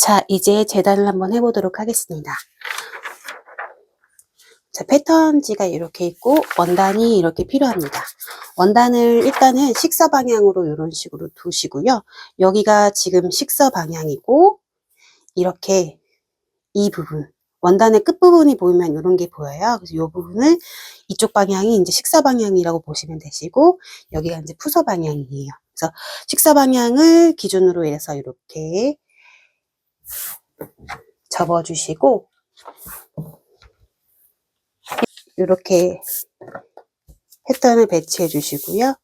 자, 이제 재단을 한번 해보도록 하겠습니다. 자, 패턴지가 이렇게 있고 원단이 이렇게 필요합니다. 원단을 일단은 식서 방향으로 이런 식으로 두시고요. 여기가 지금 식서 방향이고 이렇게 이 부분 원단의 끝부분이 보이면 이런 게 보여요. 그래서 이 부분을 이쪽 방향이 이제 식서 방향이라고 보시면 되시고 여기가 이제 푸서 방향이에요. 그래서 식서 방향을 기준으로 해서 이렇게 접어주시고 이렇게 패턴을 배치해 주시고요.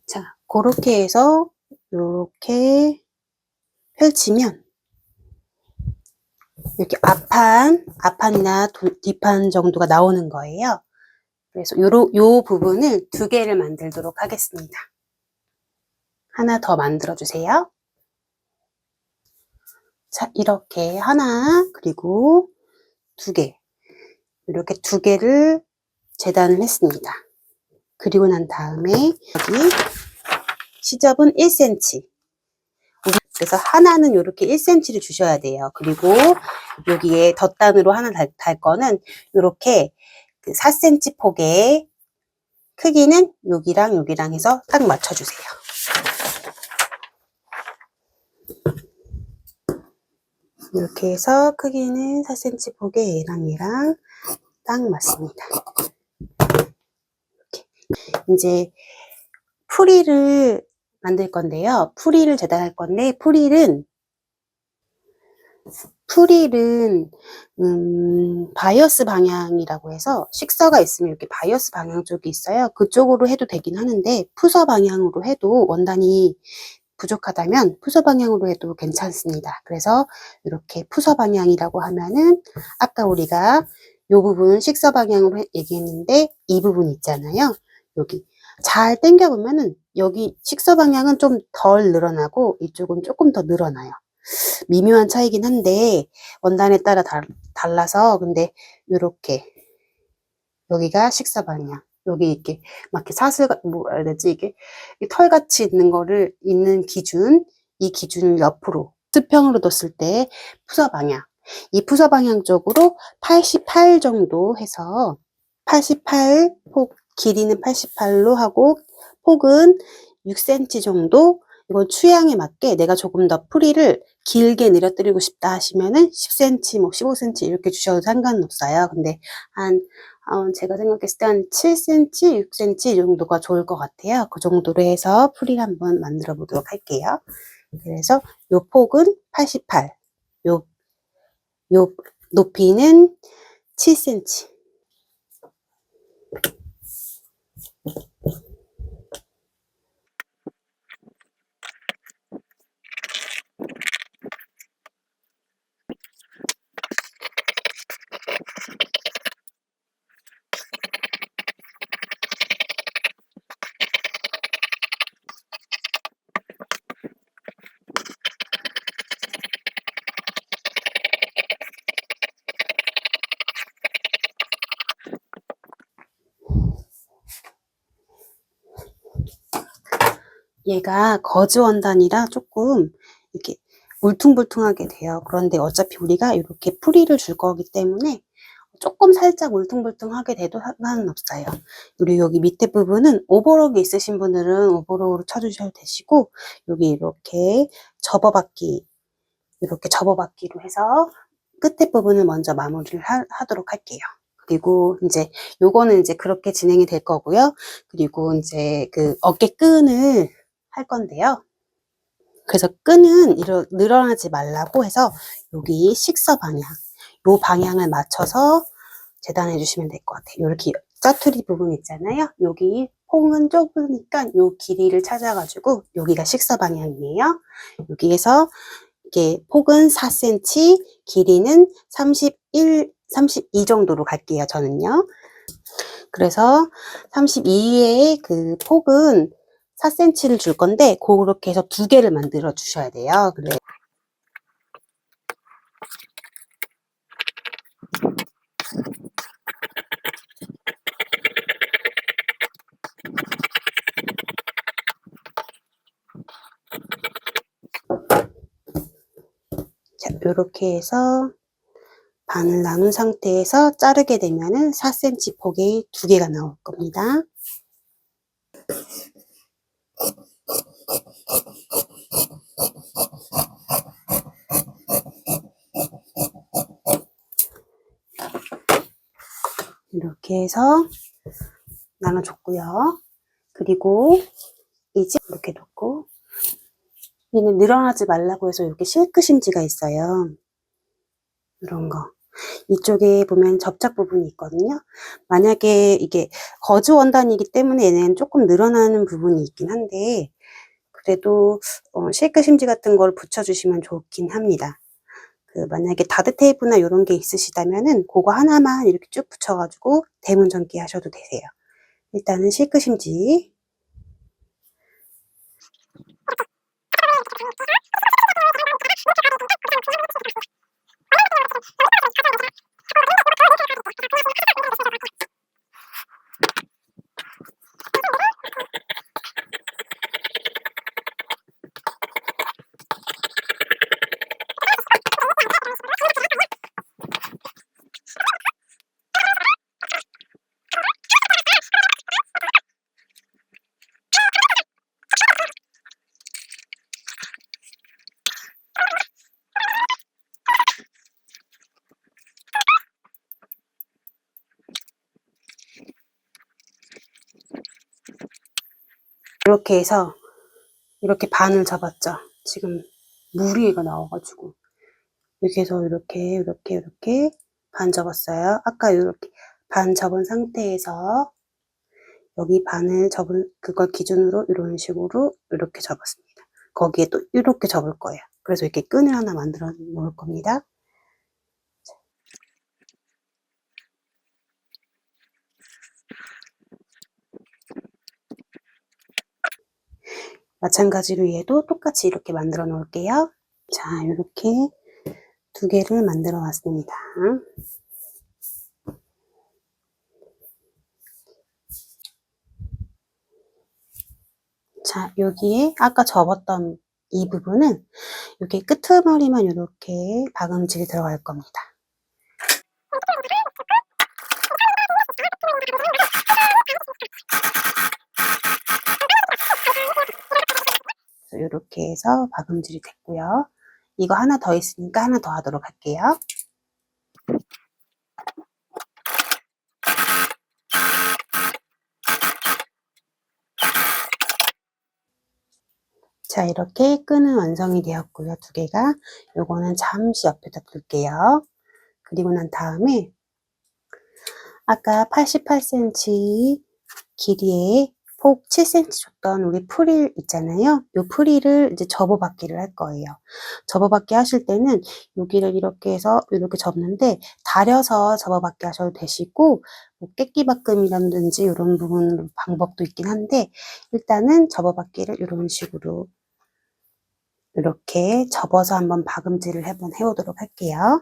자, 그렇게 해서 이렇게 펼치면 이렇게 앞판이나 뒷판 정도가 나오는 거예요. 그래서 요 부분을 2개를 만들도록 하겠습니다. 하나 더 만들어 주세요. 자, 이렇게 하나, 그리고 2개. 이렇게 2개를 재단을 했습니다. 그리고 난 다음에 여기 시접은 1cm. 그래서 하나는 이렇게 1cm를 주셔야 돼요. 그리고 여기에 덧단으로 하나 달 거는 이렇게 4cm 폭의 크기는 여기랑 여기랑 해서 딱 맞춰주세요. 이렇게 해서 크기는 4cm 폭의 얘랑 딱 맞습니다. 이렇게. 이제 프릴을 만들 건데요. 프릴을 재단할 건데 프릴은 바이어스 방향이라고 해서 식서가 있으면 이렇게 바이어스 방향 쪽이 있어요. 그쪽으로 해도 되긴 하는데 푸서 방향으로 해도 원단이 부족하다면 푸서 방향으로 해도 괜찮습니다. 그래서 이렇게 푸서 방향이라고 하면은 아까 우리가 이 부분 식서 방향으로 얘기했는데 이 부분 있잖아요. 여기 잘 당겨보면은 여기 식서 방향은 좀 덜 늘어나고 이쪽은 조금 더 늘어나요. 미묘한 차이긴 한데 원단에 따라 달라서 근데 이렇게 여기가 식서 방향 여기 이렇게 막 이렇게 사슬 뭐라 해야 되지 이게 털같이 있는 거를 있는 기준 이 기준을 옆으로 수평으로 뒀을 때 푸서 방향 이 푸서 방향 쪽으로 88 정도 해서 88 폭 길이는 88로 하고 폭은 6cm 정도 이건 취향에 맞게 내가 조금 더 프릴을 길게 늘어뜨리고 싶다 하시면은 10cm, 뭐 15cm 이렇게 주셔도 상관은 없어요. 근데 제가 생각했을 때 한 7cm, 6cm 정도가 좋을 것 같아요. 그 정도로 해서 프릴 한번 만들어 보도록 할게요. 그래서 요 폭은 88, 요 높이는 7cm. 얘가 거즈 원단이라 조금 이렇게 울퉁불퉁하게 돼요. 그런데 어차피 우리가 이렇게 프릴을 줄 거기 때문에 조금 살짝 울퉁불퉁하게 돼도 상관은 없어요. 우리 여기 밑에 부분은 오버록이 있으신 분들은 오버록으로 쳐주셔도 되시고 여기 이렇게 접어받기로 해서 끝에 부분을 먼저 마무리를 하도록 할게요. 그리고 이제 요거는 이제 그렇게 진행이 될 거고요. 그리고 이제 그 어깨끈을 할 건데요. 그래서 끈은 늘어나지 말라고 해서 여기 식서 방향, 요 방향을 맞춰서 재단해 주시면 될 것 같아요. 이렇게 짜투리 부분 있잖아요. 여기 폭은 좁으니까 요 길이를 찾아가지고 여기가 식서 방향이에요. 여기에서 이게 폭은 4cm, 길이는 32 정도로 갈게요, 저는요. 그래서 32의 그 폭은 4cm를 줄 건데 그렇게 해서 2개를 만들어 주셔야 돼요. 그래. 자, 이렇게 해서 반을 나눈 상태에서 자르게 되면은 4cm 폭의 2개가 나올 겁니다. 이렇게 해서 나눠줬고요. 그리고 이제 이렇게 놓고 얘는 늘어나지 말라고 해서 이렇게 실크 심지가 있어요. 이런 거. 이쪽에 보면 접착 부분이 있거든요. 만약에 이게 거즈 원단이기 때문에 얘는 조금 늘어나는 부분이 있긴 한데 그래도 실크 심지 같은 걸 붙여주시면 좋긴 합니다. 만약에 다드 테이프나 이런 게 있으시다면은 그거 하나만 이렇게 쭉 붙여가지고 대문 전기 하셔도 되세요. 일단은 실크 심지. 이렇게 해서 이렇게 반을 접었죠. 지금 무리가 나와가지고 이렇게 해서 이렇게 반 접었어요. 아까 이렇게 반 접은 상태에서 여기 반을 접은 그걸 기준으로 이런 식으로 이렇게 접었습니다. 거기에 또 이렇게 접을 거예요. 그래서 이렇게 끈을 하나 만들어 놓을 겁니다. 마찬가지로 얘도 똑같이 이렇게 만들어 놓을게요. 자, 이렇게 2개를 만들어 왔습니다. 자, 여기에 아까 접었던 이 부분은 여기 끄트머리만 이렇게 박음질이 들어갈 겁니다. 이렇게 해서 박음질이 됐고요. 이거 하나 더 있으니까 하나 더 하도록 할게요. 자, 이렇게 끈은 완성이 되었고요. 2개가. 요거는 잠시 옆에다 둘게요. 그리고 난 다음에 아까 88cm 길이에 폭 7cm 줬던 우리 프릴 있잖아요. 요 프릴을 이제 접어받기를 할 거예요. 접어받기 하실 때는 여기를 이렇게 해서 이렇게 접는데 다려서 접어받기 하셔도 되시고 뭐 깨끼바꿈이라든지 이런 부분 방법도 있긴 한데 일단은 접어받기를 이런 식으로 이렇게 접어서 한번 박음질을 한번 해보도록 할게요.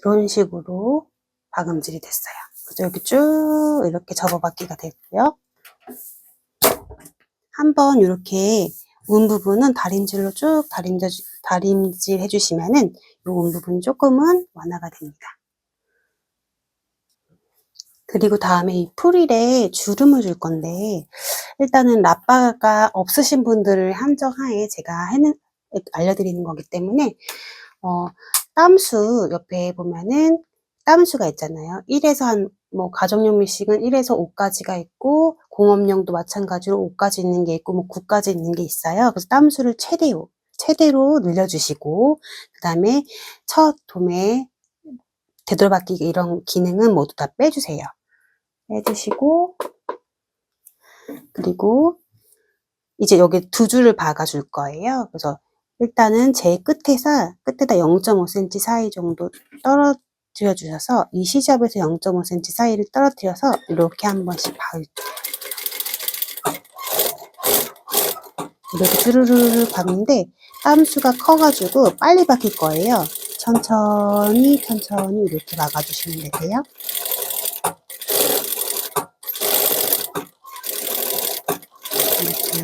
이런 식으로 박음질이 됐어요. 그래서 이렇게 쭉 이렇게 접어받기가 됐고요. 한번 이렇게 운 부분은 다림질로 쭉 다림질 해주시면은 이 운 부분이 조금은 완화가 됩니다. 그리고 다음에 이 프릴에 주름을 줄 건데, 일단은 라빠가 없으신 분들을 한정하에 제가 알려드리는 거기 때문에, 땀수 옆에 보면은 땀수가 있잖아요. 1에서 가정용 미싱은 1에서 5까지가 있고, 공업용도 마찬가지로 5까지 있는 게 있고, 9까지 있는 게 있어요. 그래서 땀수를 최대로 늘려주시고, 그 다음에 첫 도매, 되돌아받기 이런 기능은 모두 다 빼주세요. 빼주시고, 그리고 이제 여기 두 줄을 박아줄 거예요. 그래서 일단은 제일 끝에다 0.5cm 사이 정도 떨어뜨려 주셔서 이 시접에서 0.5cm 사이를 떨어뜨려서 이렇게 한 번씩 박을게요. 이렇게 주르르르 박는데 땀수가 커가지고 빨리 박힐 거예요. 천천히 이렇게 박아주시면 되세요. 이렇게.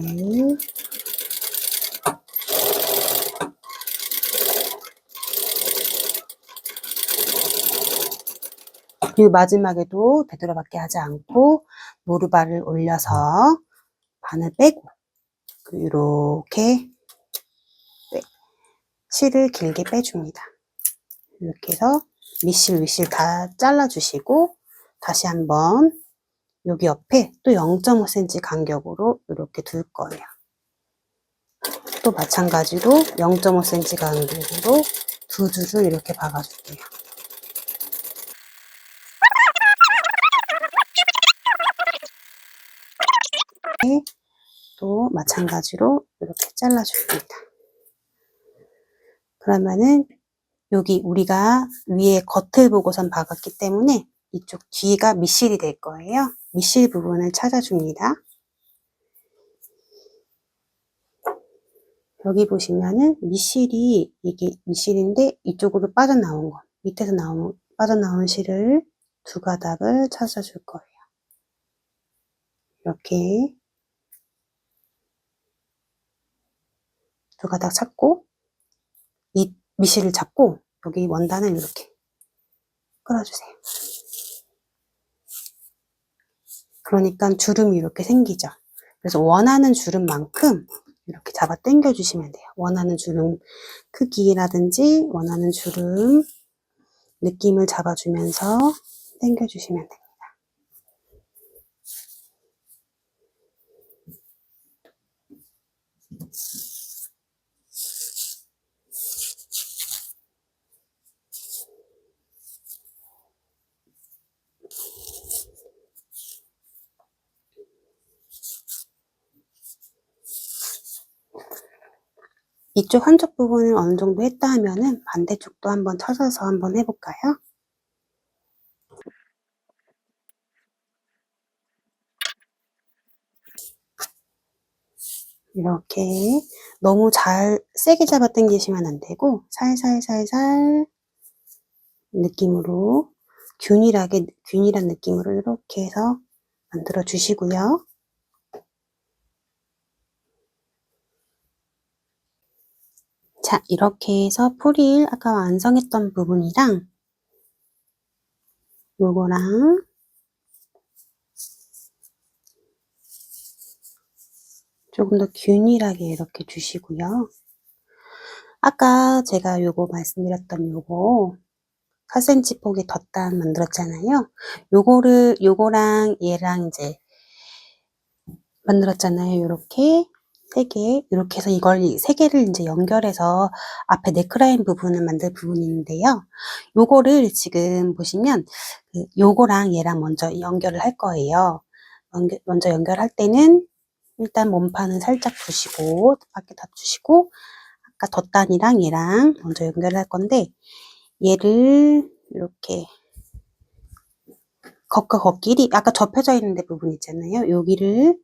그리고 마지막에도 되돌아받게 하지 않고 노루발을 올려서 반을 빼고 이렇게 실을 길게 빼줍니다. 이렇게 해서 밑실 다 잘라주시고 다시 한번 여기 옆에 또 0.5cm 간격으로 이렇게 둘 거예요. 또 마찬가지로 0.5cm 간격으로 두 줄을 이렇게 박아줄게요. 또 마찬가지로 이렇게 잘라줍니다. 그러면은 여기 우리가 위에 겉을 보고선 박았기 때문에 이쪽 뒤가 밑실이 될 거예요. 밑실 부분을 찾아줍니다. 여기 보시면은 밑실이 이게 밑실인데 이쪽으로 빠져나온 거, 밑에서 빠져나온 실을 두 가닥을 찾아줄 거예요. 이렇게 두 가닥 찾고 이 밑실을 잡고 여기 원단을 이렇게 끌어주세요. 그러니까 주름이 이렇게 생기죠. 그래서 원하는 주름만큼 이렇게 잡아 당겨 주시면 돼요. 원하는 주름 크기라든지 원하는 주름 느낌을 잡아주면서 당겨 주시면 돼요. 이쪽 한쪽 부분을 어느 정도 했다 하면은 반대쪽도 한번 찾아서 한번 해볼까요? 이렇게 너무 세게 잡아 당기시면 안 되고 살살 느낌으로 균일한 느낌으로 이렇게 해서 만들어 주시고요. 자, 이렇게 해서 프릴 아까 완성했던 부분이랑 요거랑 조금 더 균일하게 이렇게 주시고요. 아까 제가 요거 말씀드렸던 요거 4cm 폭의 덧단 만들었잖아요. 요거랑 얘랑 이제 만들었잖아요. 요렇게 3개, 이렇게 해서 이걸 3개를 이제 연결해서 앞에 넥라인 부분을 만들 부분인데요. 요거를 지금 보시면 요거랑 얘랑 먼저 연결을 할 거예요. 먼저 연결할 때는 일단 몸판은 살짝 두시고 밖에 다 주시고 아까 덧단이랑 얘랑 먼저 연결을 할 건데 얘를 이렇게 겉과 겉끼리 아까 접혀져 있는 데 부분 있잖아요. 여기를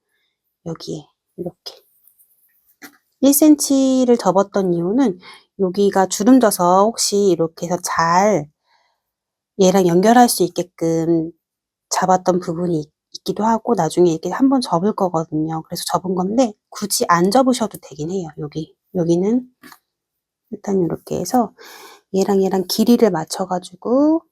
여기에 이렇게 1cm를 접었던 이유는 여기가 주름져서 혹시 이렇게 해서 잘 얘랑 연결할 수 있게끔 잡았던 부분이 있기도 하고 나중에 이렇게 한번 접을 거거든요. 그래서 접은 건데 굳이 안 접으셔도 되긴 해요. 여기는 일단 이렇게 해서 얘랑 길이를 맞춰가지고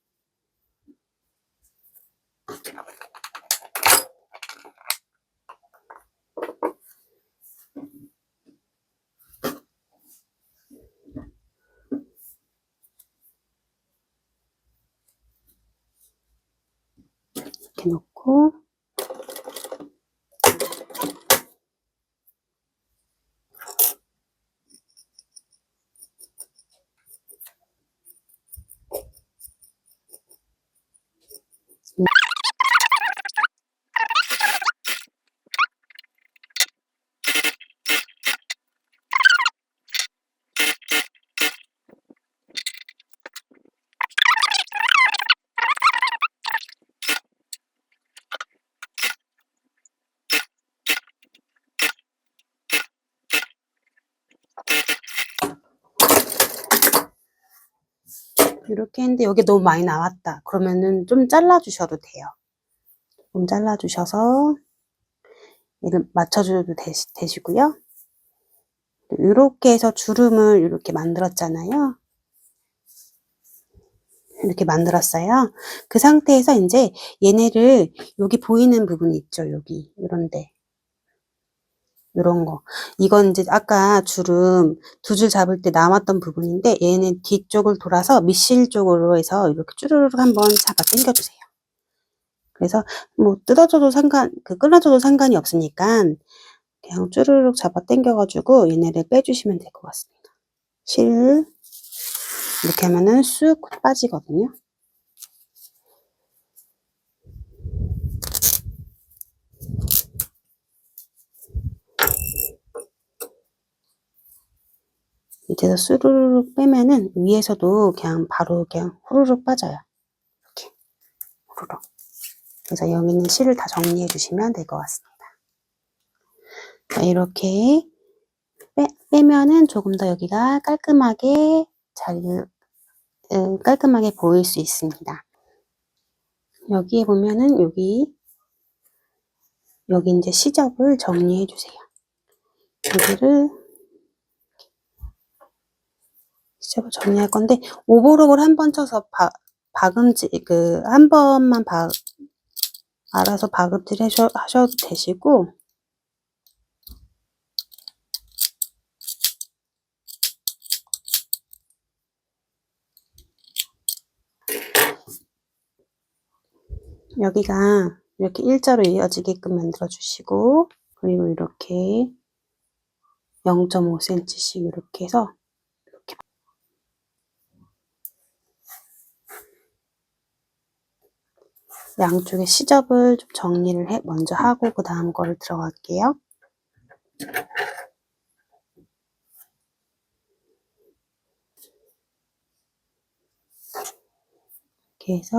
이렇게 놓고 이렇게 했는데 여기 너무 많이 나왔다. 그러면은 좀 잘라주셔도 돼요. 좀 잘라주셔서 얘를 맞춰줘도 되시고요. 이렇게 해서 주름을 이렇게 만들었잖아요. 이렇게 만들었어요. 그 상태에서 이제 얘네를 여기 보이는 부분이 있죠. 여기 이런데 이런 거. 이건 이제 아까 주름 두 줄 잡을 때 남았던 부분인데 얘는 뒤쪽을 돌아서 밑실 쪽으로 해서 이렇게 쭈르륵 한번 잡아 당겨주세요. 그래서 뭐 뜯어져도 끊어져도 상관이 없으니까 그냥 쭈르륵 잡아 당겨가지고 얘네를 빼주시면 될 것 같습니다. 실 이렇게 하면은 쑥 빠지거든요. 밑에서 스르륵 빼면은 위에서도 그냥 바로 그냥 후루룩 빠져요. 이렇게 후루룩. 그래서 여기 있는 실을 다 정리해 주시면 될 것 같습니다. 자, 이렇게 빼면은 조금 더 여기가 깔끔하게 깔끔하게 보일 수 있습니다. 여기에 보면은 여기 이제 시접을 정리해 주세요. 여기를 시접을 정리할 건데 오버록을 한번 쳐서 한 번만 알아서 박음질 하셔도 되시고 여기가 이렇게 일자로 이어지게끔 만들어 주시고 그리고 이렇게 0.5cm씩 이렇게 해서 이렇게 양쪽에 시접을 좀 정리를 먼저 하고 그 다음 거를 들어갈게요. 이렇게 해서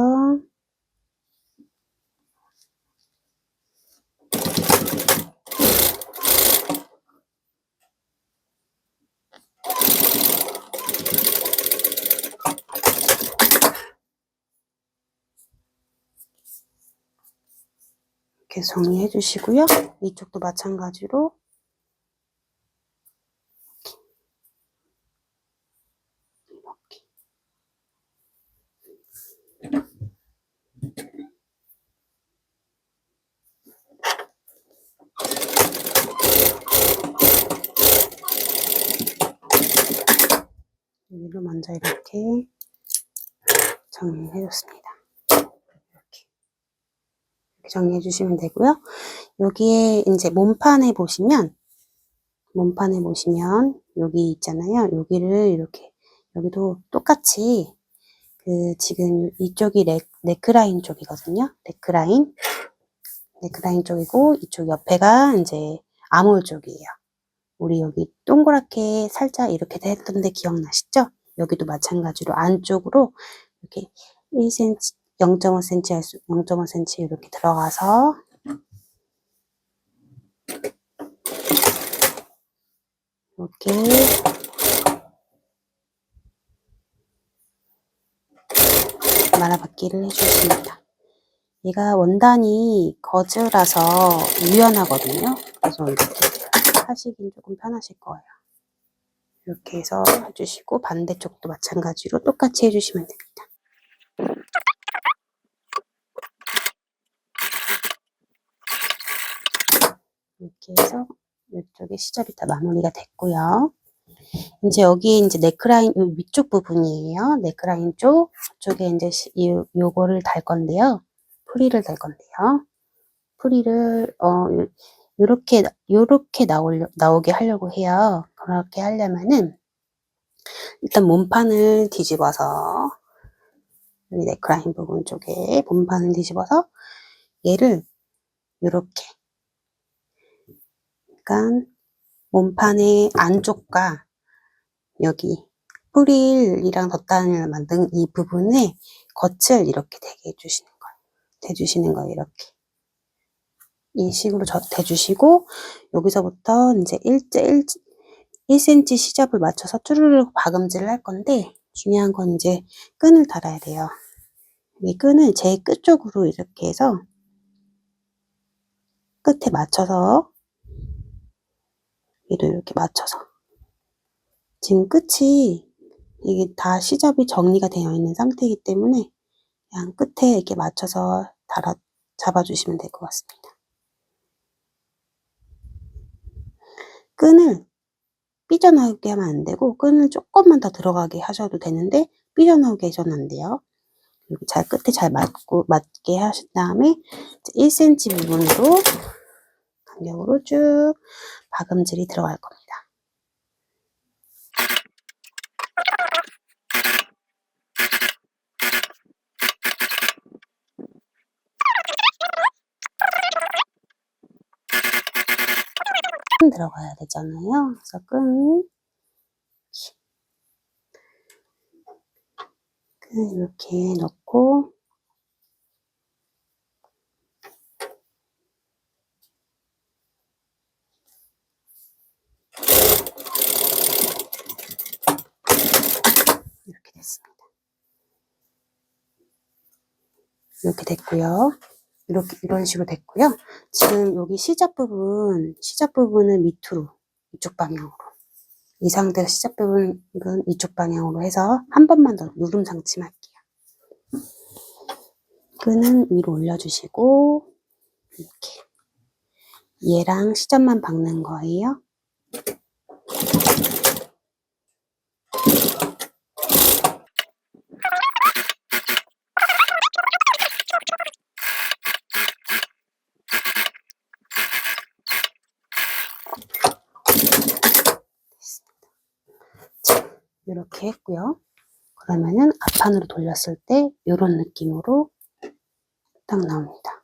이렇게 정리해 주시고요. 이쪽도 마찬가지로 여기를 먼저 이렇게 정리해 줬습니다. 이렇게 정리해 주시면 되고요. 여기에 이제 몸판에 보시면 여기 있잖아요. 여기를 이렇게 여기도 똑같이 지금 이쪽이 네크라인 쪽이거든요. 네크라인 쪽이고 이쪽 옆에가 이제 아몰 쪽이에요. 우리 여기 동그랗게 살짝 이렇게 했던데 기억나시죠? 여기도 마찬가지로 안쪽으로 이렇게 1cm, 0.5cm 0.5cm 이렇게 들어가서 이렇게 말아받기를 해주십니다. 얘가 원단이 거즈라서 유연하거든요. 그래서 이렇게 하시긴 조금 편하실 거예요. 이렇게 해서 해주시고 반대쪽도 마찬가지로 똑같이 해주시면 됩니다. 이렇게 해서 이쪽에 시접이 다 마무리가 됐고요. 이제 여기 이제 넥라인 위쪽 부분이에요. 넥라인 쪽에 이제 요거를 달 건데요. 프릴을 달 건데요. 프릴을 요렇게 나오게 하려고 해요. 그렇게 하려면은 일단 몸판을 뒤집어서 여기 넥라인 부분 쪽에 몸판을 뒤집어서 얘를 요렇게, 그러니까 몸판의 안쪽과 여기 프릴이랑 덧단을 만든 이 부분에 겉을 이렇게 대게 해주시는 거예요. 대주시는 거예요. 이렇게. 이 식으로 대주시고, 여기서부터 이제 1cm 시접을 맞춰서 쭈르륵 박음질을 할 건데, 중요한 건 이제 끈을 달아야 돼요. 이 끈을 제일 끝쪽으로 이렇게 해서 끝에 맞춰서, 얘도 이렇게 맞춰서. 지금 끝이 이게 다 시접이 정리가 되어 있는 상태이기 때문에 그냥 끝에 이렇게 맞춰서 잡아주시면 될 것 같습니다. 끈을 삐져나오게 하면 안 되고, 끈을 조금만 더 들어가게 하셔도 되는데 삐져나오게 해서는 안 돼요. 여기 끝에 잘 맞게 하신 다음에 1cm 부분으로 간격으로 쭉 박음질이 들어갈 겁니다. 끈 들어가야 되잖아요. 그래서 끈 이렇게 넣고, 이렇게 됐습니다. 이렇게 됐고요. 이런 식으로 됐고요. 지금 여기 시접 부분은 밑으로, 이쪽 방향으로. 이 상태에서 시접 부분은 이쪽 방향으로 해서 한 번만 더 누름 상침할게요. 끈은 위로 올려주시고, 이렇게. 얘랑 시접만 박는 거예요. 자, 이렇게 했고요. 그러면은 앞판으로 돌렸을 때 이런 느낌으로 딱 나옵니다.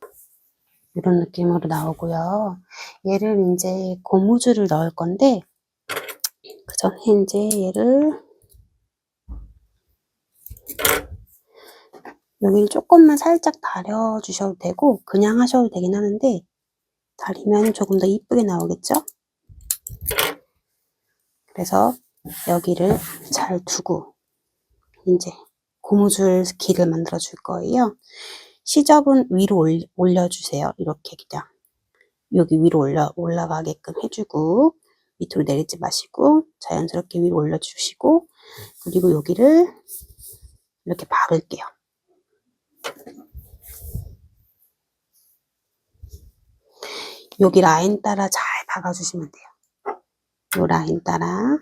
이런 느낌으로 나오고요. 얘를 이제 고무줄을 넣을 건데, 그 전에 이제 얘를 여기를 조금만 살짝 다려주셔도 되고, 그냥 하셔도 되긴 하는데, 다리면 조금 더 이쁘게 나오겠죠? 그래서 여기를 잘 두고, 이제 고무줄 길을 만들어 줄 거예요. 시접은 위로 올려주세요. 이렇게 그냥. 여기 위로 올라가게끔 해주고, 밑으로 내리지 마시고, 자연스럽게 위로 올려주시고, 그리고 여기를 이렇게 박을게요. 여기 라인 따라 잘 박아주시면 돼요. 요 라인 따라.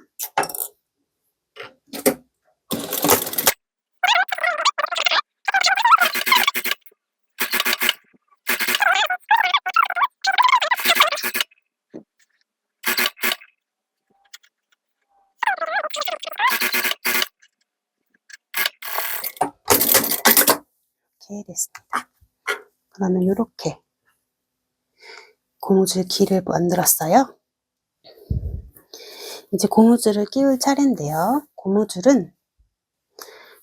이렇게 됐습니다. 그러면 이렇게 고무줄 길을 만들었어요. 이제 고무줄을 끼울 차례인데요. 고무줄은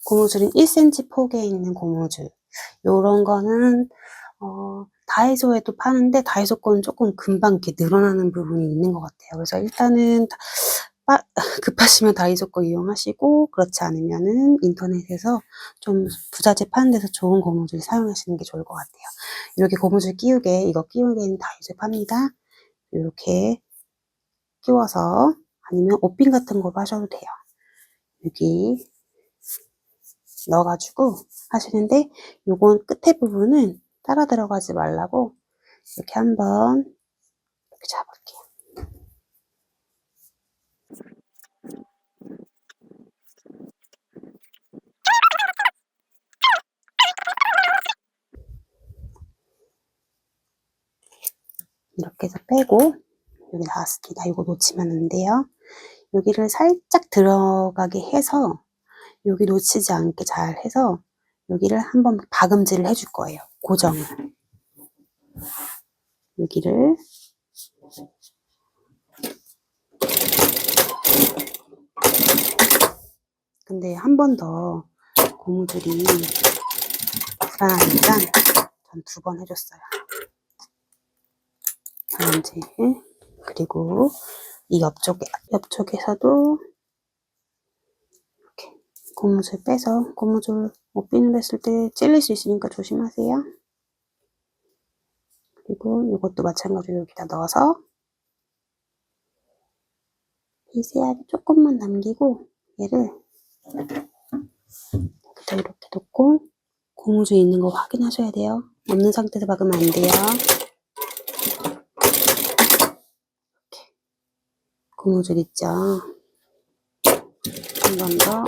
1cm 폭에 있는 고무줄. 요런 거는 다이소에도 파는데 다이소 거는 조금 금방 이렇게 늘어나는 부분이 있는 것 같아요. 그래서 일단은 급하시면 다이소 거 이용하시고, 그렇지 않으면은 인터넷에서 좀 부자재 파는 데서 좋은 고무줄 사용하시는 게 좋을 것 같아요. 이렇게 고무줄 끼우개, 이거 끼우개는 다이소에 팝니다. 이렇게 끼워서, 아니면 옷핀 같은 거로 하셔도 돼요. 여기 넣어가지고 하시는데, 요건 끝에 부분은 따라 들어가지 말라고 이렇게 한번 이렇게 잡을게요. 이렇게 해서 빼고, 여기 나왔습니다. 이거 놓치면 안 돼요. 여기를 살짝 들어가게 해서, 여기 놓치지 않게 잘 해서 여기를 한번 박음질을 해줄 거예요. 고정을. 여기를 근데 한 번 더 고무줄이 불안하니까 전 2번 해줬어요. 박음질. 그리고 이 옆쪽에서도 이렇게 고무줄 빼서, 고무줄 옷핀을 했을 때 찔릴 수 있으니까 조심하세요. 그리고 이것도 마찬가지로 여기다 넣어서 미세하게 조금만 남기고, 얘를 여기다 이렇게 놓고 고무줄 있는 거 확인하셔야 돼요. 없는 상태에서 박으면 안 돼요. 이렇게 고무줄 있죠? 한 번 더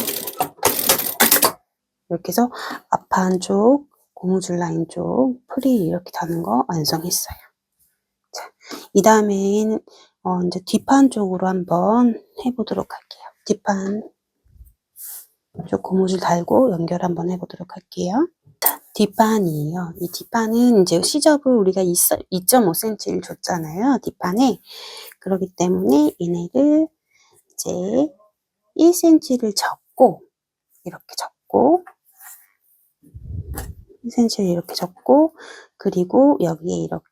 이렇게 해서 앞판 쪽 고무줄 라인 쪽 프릴 이렇게 다는 거 완성했어요. 자, 이 다음엔 이제 뒷판 쪽으로 한번 해보도록 할게요. 뒷판 쪽 고무줄 달고 연결 한번 해보도록 할게요. 자, 뒷판이에요. 이 뒷판은 이제 시접을 우리가 2.5cm를 줬잖아요. 뒷판에. 그렇기 때문에 얘네를 이제 1cm를 접고, 이렇게 접고, 1cm를 이렇게 접고, 그리고 여기에 이렇게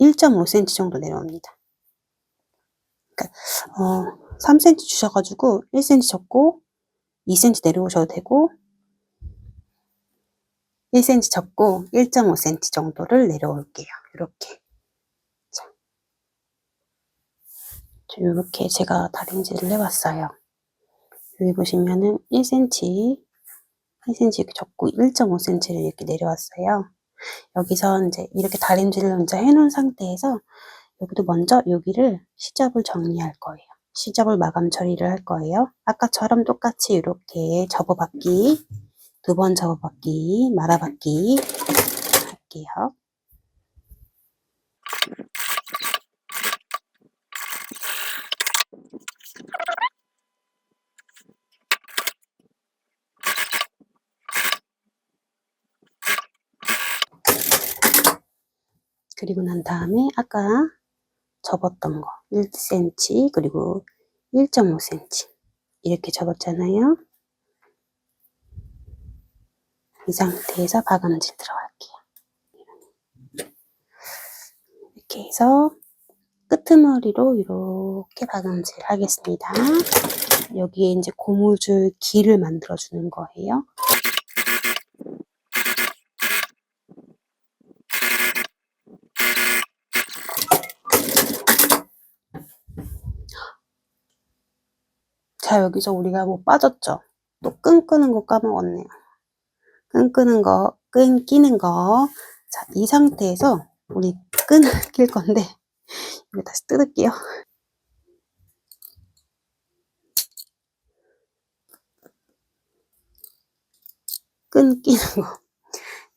1.5cm 정도 내려옵니다. 그러니까 3cm 주셔가지고 1cm 접고 2cm 내려오셔도 되고, 1cm 접고 1.5cm 정도를 내려올게요. 이렇게. 자, 이렇게 제가 다림질을 해봤어요. 여기 보시면은 1cm 이렇게 접고 1.5cm를 이렇게 내려왔어요. 여기서 이제 이렇게 다림질을 먼저 해놓은 상태에서 여기도 먼저 여기를 시접을 정리할 거예요. 시접을 마감 처리를 할 거예요. 아까처럼 똑같이 이렇게 접어받기, 2번 접어받기, 말아받기 할게요. 그리고 난 다음에 아까 접었던 거 1cm 그리고 1.5cm 이렇게 접었잖아요. 이 상태에서 박음질 들어갈게요. 이렇게 해서 끄트머리로 이렇게 박음질 하겠습니다. 여기에 이제 고무줄 길을 만들어 주는 거예요. 자, 여기서 우리가 뭐 빠졌죠? 또 끈 끄는 거 까먹었네요. 끈 끄는 거, 끈 끼는 거. 자, 이 상태에서 우리 끈을 낄 건데, 이거 다시 뜯을게요. 끈 끼는 거.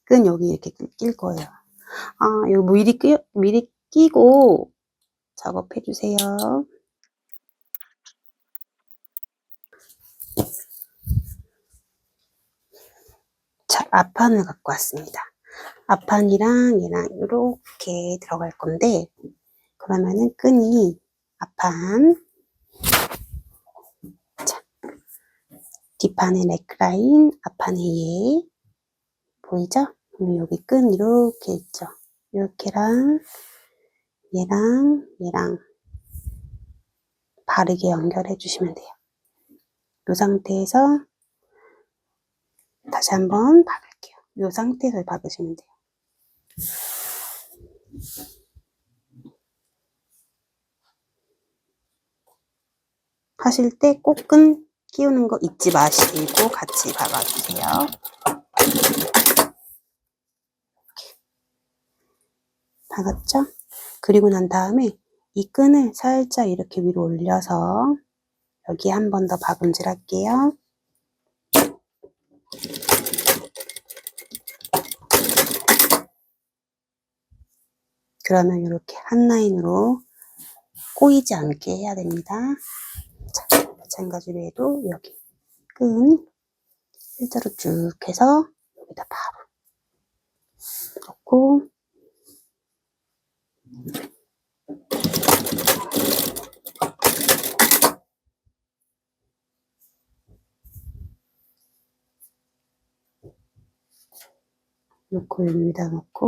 끈 여기 이렇게 낄 거예요. 아, 이거 미리 끼고 작업해 주세요. 자, 앞판을 갖고 왔습니다. 앞판이랑 얘랑 이렇게 들어갈 건데, 그러면은 끈이 앞판, 자, 뒷판에 넥라인, 앞판에 얘 보이죠? 여기 끈 이렇게 있죠? 이렇게랑 얘랑 바르게 연결해 주시면 돼요. 이 상태에서 다시 한번 박을게요. 이 상태에서 박으시면 돼요. 하실 때 꼭 끈 끼우는 거 잊지 마시고 같이 박아주세요. 박았죠? 그리고 난 다음에 이 끈을 살짝 이렇게 위로 올려서 여기에 한 번 더 박음질 할게요. 그러면 이렇게 한 라인으로 꼬이지 않게 해야 됩니다. 자, 마찬가지로 해도 여기 끈 일자로 쭉 해서 여기다 바로 넣고 여기다 놓고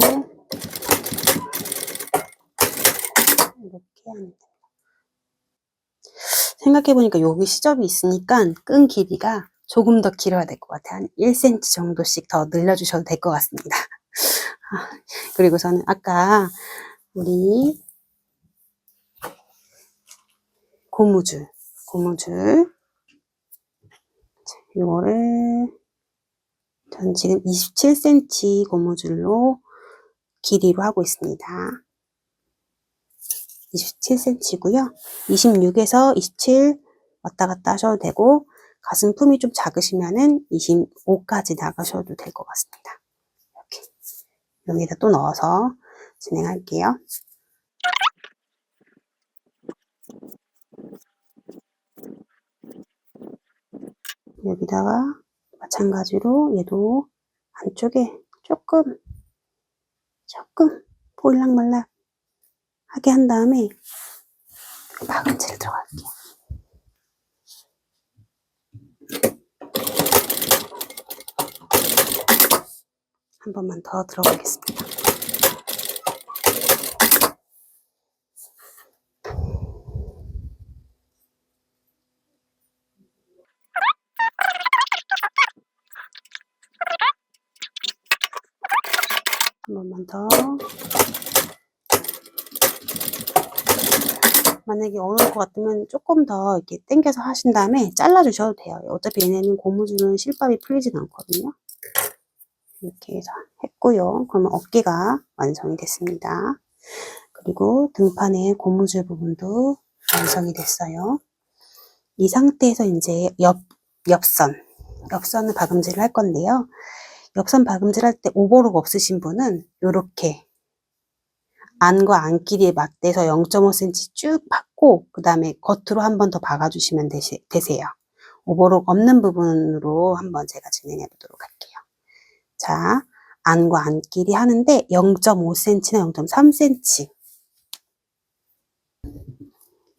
이렇게 하면 됩니다. 생각해보니까 여기 시접이 있으니까 끈 길이가 조금 더 길어야 될 것 같아요. 한 1cm 정도씩 더 늘려주셔도 될 것 같습니다. 그리고 저는 아까 우리 고무줄 이거를 전 지금 27cm 고무줄로 길이로 하고 있습니다. 27cm고요. 26에서 27 왔다 갔다 하셔도 되고 가슴품이 좀 작으시면은 25까지 나가셔도 될 것 같습니다. 이렇게 여기다 또 넣어서 진행할게요. 여기다가 마찬가지로 얘도 안쪽에 조금 보일락말락 하게 한 다음에 박음질 들어갈게요. 한 번만 더 들어가겠습니다. 한 번만 더. 만약에 어려울 것 같으면 조금 더 이렇게 당겨서 하신 다음에 잘라주셔도 돼요. 어차피 얘네는 고무줄은 실밥이 풀리진 않거든요. 이렇게 해서 했고요. 그러면 어깨가 완성이 됐습니다. 그리고 등판의 고무줄 부분도 완성이 됐어요. 이 상태에서 이제 옆선을 박음질을 할 건데요. 옆선 박음질 할 때 오버록 없으신 분은 이렇게 안과 안끼리에 맞대서 0.5cm 쭉 박고 그 다음에 겉으로 한 번 더 박아주시면 되세요. 오버록 없는 부분으로 한번 제가 진행해 보도록 할게요. 자, 안과 안끼리 하는데 0.5cm나 0.3cm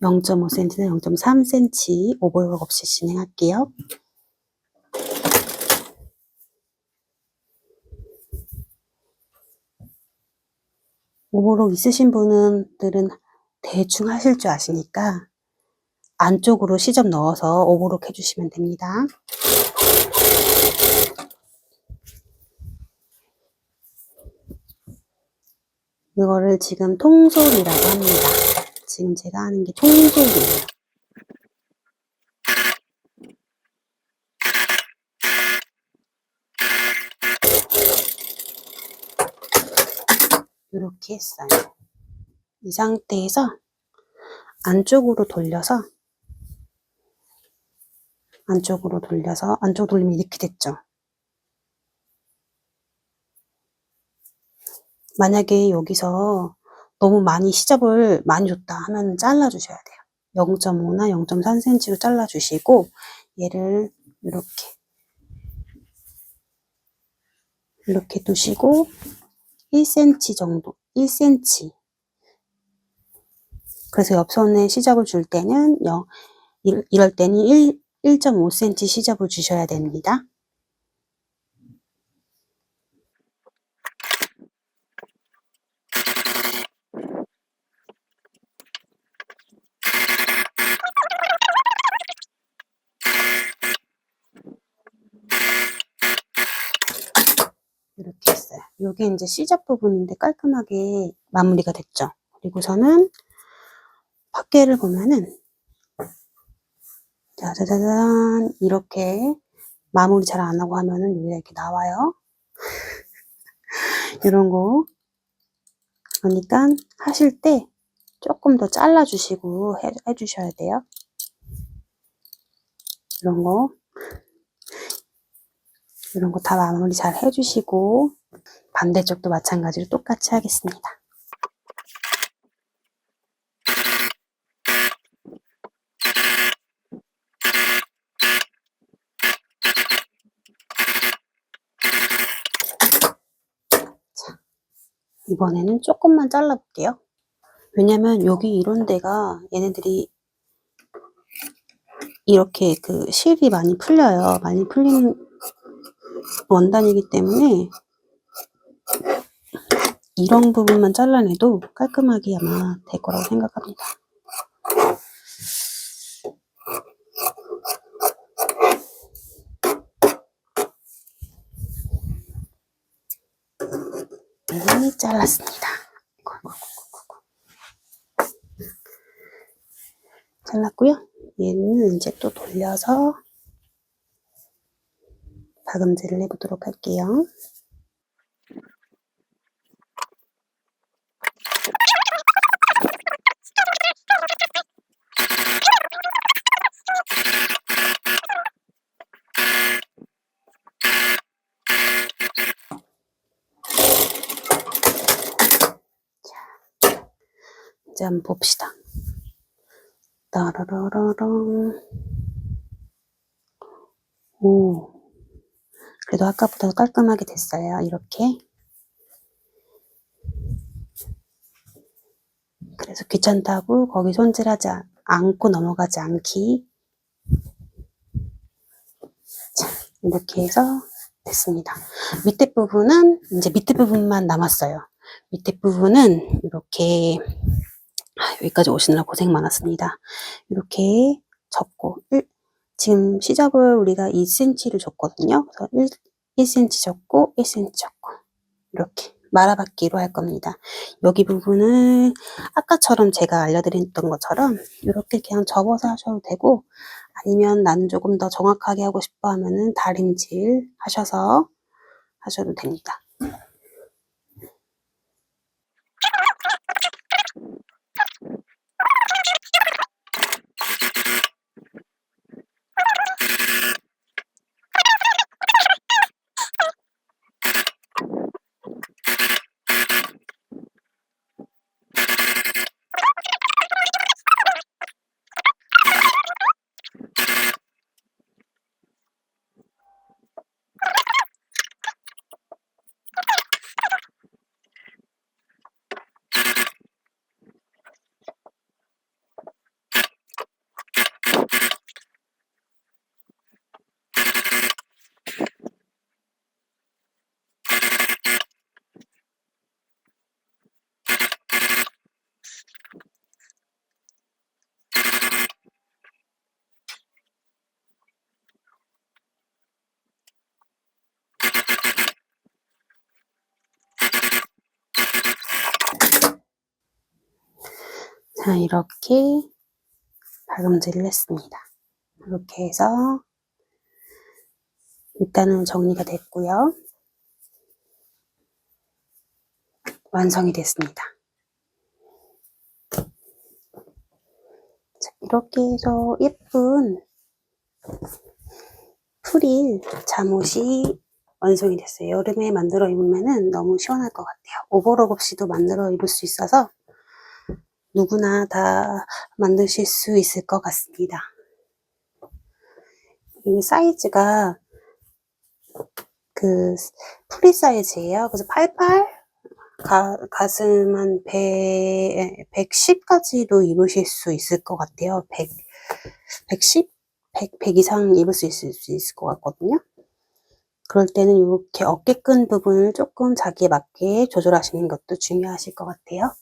0.5cm나 0.3cm 오버록 없이 진행할게요. 오버록 있으신 분들은 대충 하실 줄 아시니까 안쪽으로 시접 넣어서 오버록 해주시면 됩니다. 이거를 지금 통솔이라고 합니다. 지금 제가 하는 게 통솔이에요. 이렇게 했어요. 이 상태에서 안쪽으로 돌려서 안쪽으로 돌리면 이렇게 됐죠. 만약에 여기서 너무 많이 시접을 많이 줬다 하면 잘라주셔야 돼요. 0.5나 0.3cm로 잘라주시고 얘를 이렇게 두시고 1cm 정도 1cm 그래서 옆선에 시접을 줄 때는 이럴 때는 1.5cm 시접을 주셔야 됩니다. 이렇게 했어요. 요게 이제 시접 부분인데 깔끔하게 마무리가 됐죠. 그리고서는 밖에를 보면은 짜자자잔 이렇게 마무리 잘 안 하고 하면은 여기가 이렇게 나와요. 이런 거. 그러니까 하실 때 조금 더 잘라주시고 해주셔야 돼요. 이런 거 다 마무리 잘 해주시고 반대쪽도 마찬가지로 똑같이 하겠습니다. 자, 이번에는 조금만 잘라볼게요. 왜냐면 여기 이런 데가 얘네들이 이렇게 그 실이 많이 풀려요. 많이 풀리는 원단이기 때문에 이런 부분만 잘라내도 깔끔하게 아마 될 거라고 생각합니다. 네, 잘랐습니다. 잘랐고요. 얘는 이제 또 돌려서 박음질을 해보도록 할게요. 이제 한번 봅시다. 따라라라랑. 오, 그래도 아까보다 깔끔하게 됐어요. 이렇게. 그래서 귀찮다고 거기 손질하지 않고 넘어가지 않기. 자, 이렇게 해서 됐습니다. 밑에 부분은 이제 밑에 부분만 남았어요. 밑에 부분은 이렇게 여기까지 오시느라 고생 많았습니다. 이렇게 접고 지금 시접을 우리가 2cm를 줬거든요. 그래서 1cm 접고 1cm 접고 이렇게 말아받기로 할 겁니다. 여기 부분은 아까처럼 제가 알려드렸던 것처럼 이렇게 그냥 접어서 하셔도 되고 아니면 나는 조금 더 정확하게 하고 싶어 하면은 다림질 하셔서 하셔도 됩니다. 자, 이렇게 박음질을 했습니다. 이렇게 해서 일단은 정리가 됐고요. 완성이 됐습니다. 자, 이렇게 해서 예쁜 프릴 잠옷이 완성이 됐어요. 여름에 만들어 입으면 너무 시원할 것 같아요. 오버럭 없이도 만들어 입을 수 있어서 누구나 다 만드실 수 있을 것 같습니다. 이 사이즈가 그 프리 사이즈예요. 그래서 88 가슴 한 110까지도 입으실 수 있을 것 같아요. 110? 100 이상 입을 수 있을 것 같거든요. 그럴 때는 이렇게 어깨끈 부분을 조금 자기에 맞게 조절하시는 것도 중요하실 것 같아요.